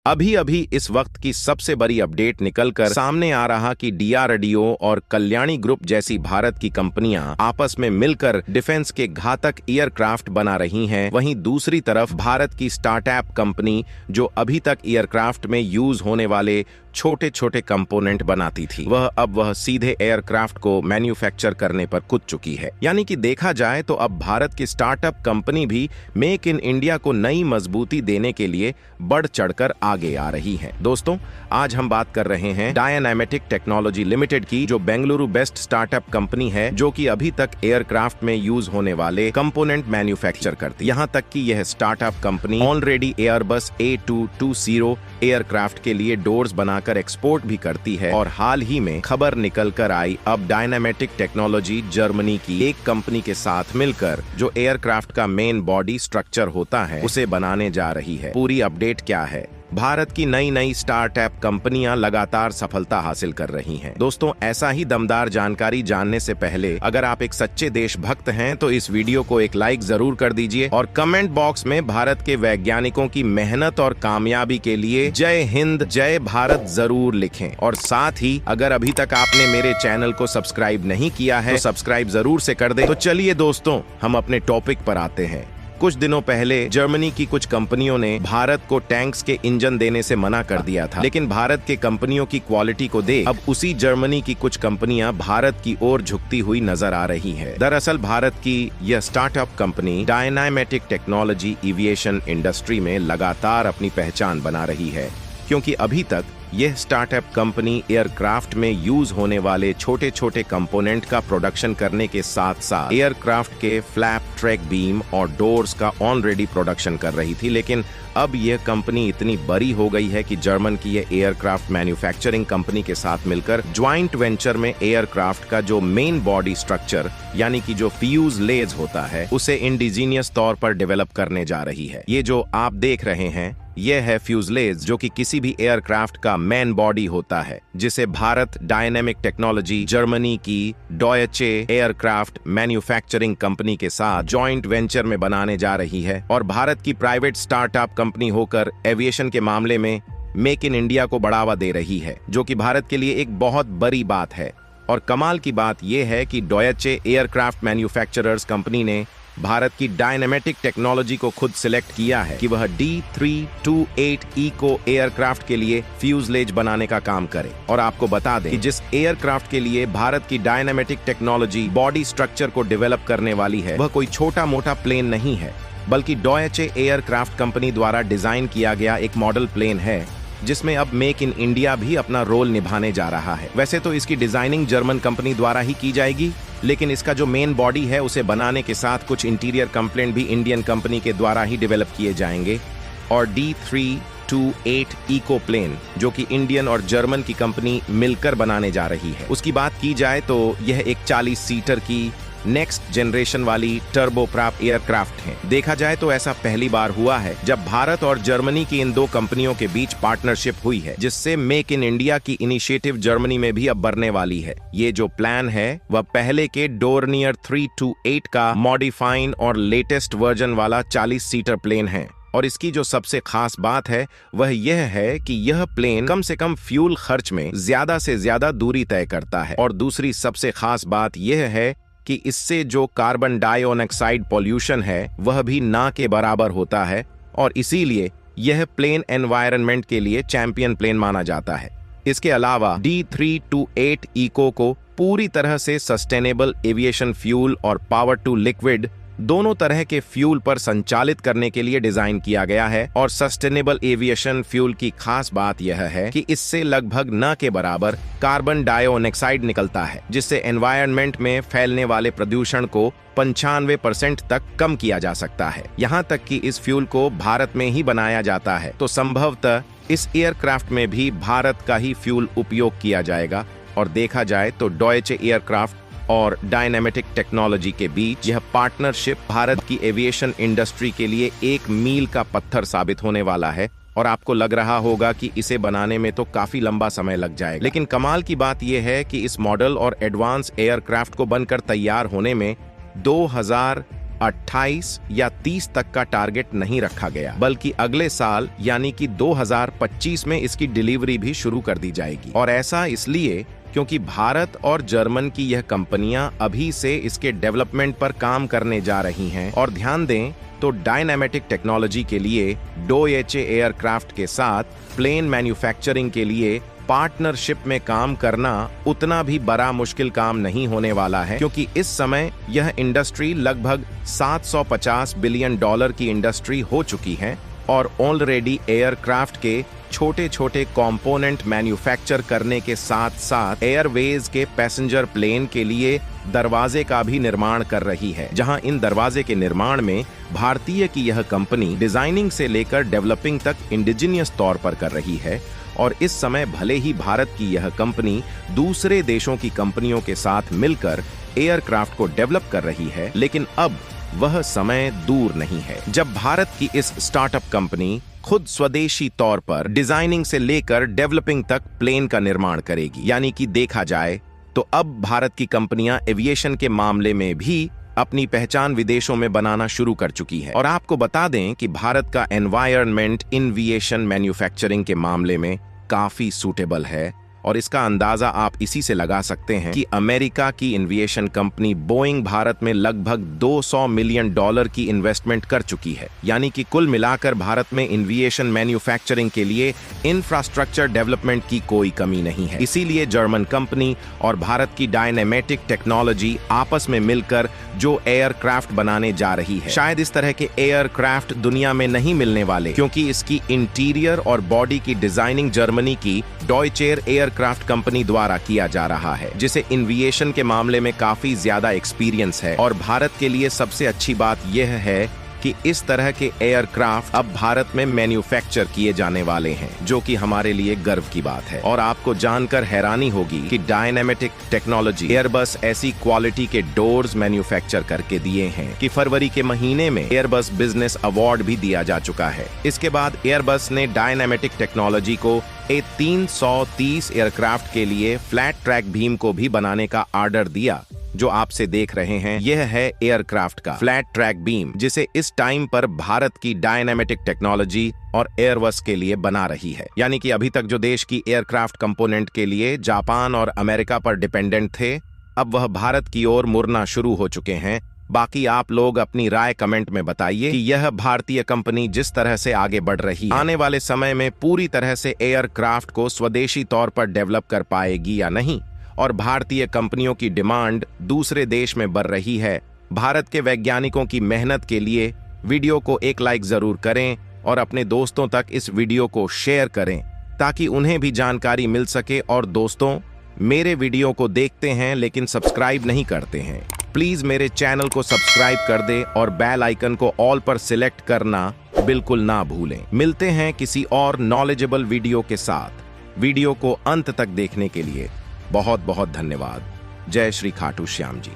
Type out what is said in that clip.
अभी अभी इस वक्त की सबसे बड़ी अपडेट निकलकर सामने आ रहा कि डीआरडीओ और कल्याणी ग्रुप जैसी भारत की कंपनियां आपस में मिलकर डिफेंस के घातक एयरक्राफ्ट बना रही हैं। वहीं दूसरी तरफ भारत की स्टार्टअप कंपनी जो अभी तक एयरक्राफ्ट में यूज होने वाले छोटे छोटे कंपोनेंट बनाती थी, वह सीधे एयरक्राफ्ट को मैन्युफैक्चर करने पर कूद चुकी है। यानी कि देखा जाए तो अब भारत की स्टार्टअप कंपनी भी मेक इन इंडिया को नई मजबूती देने के लिए बढ़ चढ़कर आगे आ रही है। दोस्तों, आज हम बात कर रहे हैं डायनामेटिक टेक्नोलॉजी लिमिटेड की, जो बेंगलुरु बेस्ड स्टार्टअप कंपनी है जो कि अभी तक एयरक्राफ्ट में यूज होने वाले कंपोनेंट मैन्युफैक्चर करती है। यहाँ तक कि यह startup company already Airbus A220 aircraft के लिए डोर्स बनाकर एक्सपोर्ट भी करती है। और हाल ही में खबर निकल कर आई, अब डायनामेटिक टेक्नोलॉजी जर्मनी की एक कंपनी के साथ मिलकर जो एयरक्राफ्ट का मेन बॉडी स्ट्रक्चर होता है उसे बनाने जा रही है। पूरी अपडेट क्या है? भारत की नई नई स्टार्टअप कंपनियां लगातार सफलता हासिल कर रही हैं। दोस्तों, ऐसा ही दमदार जानकारी जानने से पहले अगर आप एक सच्चे देशभक्त हैं तो इस वीडियो को एक लाइक जरूर कर दीजिए और कमेंट बॉक्स में भारत के वैज्ञानिकों की मेहनत और कामयाबी के लिए जय हिंद जय भारत जरूर लिखें। और साथ ही अगर अभी तक आपने मेरे चैनल को सब्सक्राइब नहीं किया है तो सब्सक्राइब जरूर से कर दे। तो चलिए दोस्तों, हम अपने टॉपिक पर आते हैं। कुछ दिनों पहले जर्मनी की कुछ कंपनियों ने भारत को टैंक्स के इंजन देने से मना कर दिया था, लेकिन भारत के कंपनियों की क्वालिटी को देख अब उसी जर्मनी की कुछ कंपनियां भारत की ओर झुकती हुई नजर आ रही है। दरअसल भारत की यह startup company Dynamatic Technology aviation industry में लगातार अपनी पहचान बना रही है, क्योंकि अभी तक यह स्टार्टअप कंपनी एयरक्राफ्ट में यूज होने वाले छोटे छोटे कंपोनेंट का प्रोडक्शन करने के साथ साथ एयरक्राफ्ट के फ्लैप, ट्रैक बीम और डोर्स का ऑलरेडी प्रोडक्शन कर रही थी। लेकिन अब यह कंपनी इतनी बड़ी हो गई है कि जर्मन की यह एयरक्राफ्ट मैन्युफैक्चरिंग कंपनी के साथ मिलकर ज्वाइंट वेंचर में एयरक्राफ्ट का जो मेन बॉडी स्ट्रक्चर यानी कि जो फ्यूजलेज होता है उसे इंडिजीनियस तौर पर डेवलप करने जा रही है। ये जो आप देख रहे हैं यह है फ्यूजलेज, जो कि किसी भी एयरक्राफ्ट का मेन बॉडी होता है, जिसे भारत डायनेमिक टेक्नोलॉजी जर्मनी की डॉयचे एयरक्राफ्ट मैन्युफैक्चरिंग कंपनी के साथ जॉइंट वेंचर में बनाने जा रही है। और भारत की प्राइवेट स्टार्टअप कंपनी होकर एविएशन के मामले में मेक इन इंडिया को बढ़ावा दे रही है, जो कि भारत के लिए एक बहुत बड़ी बात है। और कमाल की बात यह है कि डॉयचे एयरक्राफ्ट मैन्युफैक्चरर्स कंपनी ने भारत की डायनामेटिक टेक्नोलॉजी को खुद सिलेक्ट किया है कि वह D328 इको एयरक्राफ्ट के लिए फ्यूजलेज बनाने का काम करे। और आपको बता दें कि जिस एयरक्राफ्ट के लिए भारत की डायनामेटिक टेक्नोलॉजी बॉडी स्ट्रक्चर को डेवलप करने वाली है वह कोई छोटा मोटा प्लेन नहीं है, बल्कि डॉयचे एयरक्राफ्ट कंपनी द्वारा डिजाइन किया गया एक मॉडल प्लेन है, जिसमें अब मेक इन इंडिया भी अपना रोल निभाने जा रहा है। वैसे तो इसकी डिजाइनिंग जर्मन कंपनी द्वारा ही की जाएगी, लेकिन इसका जो मेन बॉडी है उसे बनाने के साथ कुछ इंटीरियर कंपोनेंट भी इंडियन कंपनी के द्वारा ही डेवलप किए जाएंगे। और D328 इको प्लेन, जो कि इंडियन और जर्मन की कंपनी मिलकर बनाने जा रही है, उसकी बात की जाए तो यह एक 40 सीटर की नेक्स्ट जनरेशन वाली टर्बोप्रॉप एयरक्राफ्ट है। देखा जाए तो ऐसा पहली बार हुआ है जब भारत और जर्मनी की इन दो कंपनियों के बीच पार्टनरशिप हुई है, जिससे मेक इन इंडिया की इनिशिएटिव जर्मनी में भी अब बढ़ने वाली है। ये जो प्लान है वह पहले के डोर्नियर 328 का मॉडिफाइड और लेटेस्ट वर्जन वाला 40 सीटर प्लेन है। और इसकी जो सबसे खास बात है वह यह है कि यह प्लेन कम से कम फ्यूल खर्च में ज्यादा से ज्यादा दूरी तय करता है। और दूसरी सबसे खास बात यह है कि इससे जो कार्बन डाइऑक्साइड पॉल्यूशन है वह भी ना के बराबर होता है, और इसीलिए यह प्लेन एनवायरनमेंट के लिए चैंपियन प्लेन माना जाता है। इसके अलावा D328 इको को पूरी तरह से सस्टेनेबल एविएशन फ्यूल और पावर टू लिक्विड दोनों तरह के फ्यूल पर संचालित करने के लिए डिजाइन किया गया है। और सस्टेनेबल एविएशन फ्यूल की खास बात यह है कि इससे लगभग न के बराबर कार्बन डाइऑक्साइड निकलता है, जिससे एनवायरनमेंट में फैलने वाले प्रदूषण को 95% तक कम किया जा सकता है। यहाँ तक कि इस फ्यूल को भारत में ही बनाया जाता है, तो संभवतः इस एयरक्राफ्ट में भी भारत का ही फ्यूल उपयोग किया जाएगा। और देखा जाए तो डॉयचे एयरक्राफ्ट और डायनामेटिक टेक्नोलॉजी के बीच यह पार्टनरशिप भारत की एविएशन इंडस्ट्री के लिए एक मील का पत्थर साबित होने वाला है। और आपको लग रहा होगा कि इसे बनाने में तो काफी लंबा समय लग जाएगा, लेकिन कमाल की बात यह है कि इस मॉडल और एडवांस एयरक्राफ्ट को बनकर तैयार होने में 28 या 30 तक का टारगेट नहीं रखा गया, बल्कि अगले साल यानी कि 2025 में इसकी डिलीवरी भी शुरू कर दी जाएगी। और ऐसा इसलिए क्योंकि भारत और जर्मन की यह कंपनियां अभी से इसके डेवलपमेंट पर काम करने जा रही हैं। और ध्यान दें तो डायनामेटिक टेक्नोलॉजी के लिए डोएचे एयरक्राफ्ट के साथ प्लेन मैन्युफैक्चरिंग के लिए पार्टनरशिप में काम करना उतना भी बड़ा मुश्किल काम नहीं होने वाला है, क्योंकि इस समय यह इंडस्ट्री लगभग $750 बिलियन की इंडस्ट्री हो चुकी है और ऑलरेडी एयरक्राफ्ट के छोटे छोटे कंपोनेंट मैन्युफैक्चर करने के साथ साथ एयरवेज के पैसेंजर प्लेन के लिए दरवाजे का भी निर्माण कर रही है, जहां इन दरवाजे के निर्माण में भारतीय की यह कंपनी डिजाइनिंग से लेकर डेवलपिंग तक इंडिजिनियस तौर पर कर रही है। और इस समय भले ही भारत की यह कंपनी दूसरे देशों की कंपनियों के साथ मिलकर एयरक्राफ्ट को डेवलप कर रही है, लेकिन अब वह समय दूर नहीं है जब भारत की इस स्टार्टअप कंपनी खुद स्वदेशी तौर पर डिजाइनिंग से लेकर डेवलपिंग तक प्लेन का निर्माण करेगी। यानी कि देखा जाए तो अब भारत की कंपनियां एविएशन के मामले में भी अपनी पहचान विदेशों में बनाना शुरू कर चुकी है। और आपको बता दें कि भारत का एनवायरनमेंट एविएशन मैन्युफैक्चरिंग के मामले में काफी सूटेबल है, और इसका अंदाजा आप इसी से लगा सकते हैं कि अमेरिका की एविएशन कंपनी बोइंग भारत में लगभग $200 मिलियन की इन्वेस्टमेंट कर चुकी है। यानी कि कुल मिलाकर भारत में एविएशन मैन्युफैक्चरिंग के लिए इंफ्रास्ट्रक्चर डेवलपमेंट की कोई कमी नहीं है। इसीलिए जर्मन कंपनी और भारत की डायनामेटिक टेक्नोलॉजी आपस में मिलकर जो एयरक्राफ्ट बनाने जा रही है, शायद इस तरह के एयरक्राफ्ट दुनिया में नहीं मिलने वाले, क्योंकि इसकी इंटीरियर और बॉडी की डिजाइनिंग जर्मनी की डॉयचेर एयरक्राफ्ट कंपनी द्वारा किया जा रहा है, जिसे एविएशन के मामले में काफी ज्यादा एक्सपीरियंस है। और भारत के लिए सबसे अच्छी बात यह है कि इस तरह के एयरक्राफ्ट अब भारत में मैन्युफैक्चर किए जाने वाले हैं, जो कि हमारे लिए गर्व की बात है। और आपको जानकर हैरानी होगी कि डायनामेटिक टेक्नोलॉजी एयरबस ऐसी क्वालिटी के डोर्स मैन्युफैक्चर करके दिए हैं कि फरवरी के महीने में एयरबस बिजनेस अवार्ड भी दिया जा चुका है। इसके बाद एयरबस ने डायनामेटिक टेक्नोलॉजी को A330 एयरक्राफ्ट के लिए फ्लैट ट्रैक बीम को भी बनाने का ऑर्डर दिया। जो आपसे देख रहे हैं यह है एयरक्राफ्ट का फ्लैट ट्रैक बीम, जिसे इस टाइम पर भारत की डायनामेटिक टेक्नोलॉजी और एयरबस के लिए बना रही है। यानी कि अभी तक जो देश की एयरक्राफ्ट कंपोनेंट के लिए जापान और अमेरिका पर डिपेंडेंट थे, अब वह भारत की ओर मुड़ना शुरू हो चुके हैं। बाकी आप लोग अपनी राय कमेंट में बताइए कि यह भारतीय कंपनी जिस तरह से आगे बढ़ रही है, आने वाले समय में पूरी तरह से एयरक्राफ्ट को स्वदेशी तौर पर डेवलप कर पाएगी या नहीं। और भारतीय कंपनियों की डिमांड दूसरे देश में बढ़ रही है। भारत के वैज्ञानिकों की मेहनत के लिए वीडियो को एक लाइक जरूर करें और अपने दोस्तों तक इस वीडियो को शेयर करें, ताकि उन्हें भी जानकारी मिल सके। और दोस्तों, मेरे वीडियो को देखते हैं लेकिन सब्सक्राइब नहीं करते हैं, प्लीज मेरे चैनल को सब्सक्राइब कर दे और बेल आइकन को ऑल पर सिलेक्ट करना बिल्कुल ना भूलें। मिलते हैं किसी और नॉलेजेबल वीडियो के साथ। वीडियो को अंत तक देखने के लिए बहुत बहुत धन्यवाद। जय श्री खाटू श्याम जी।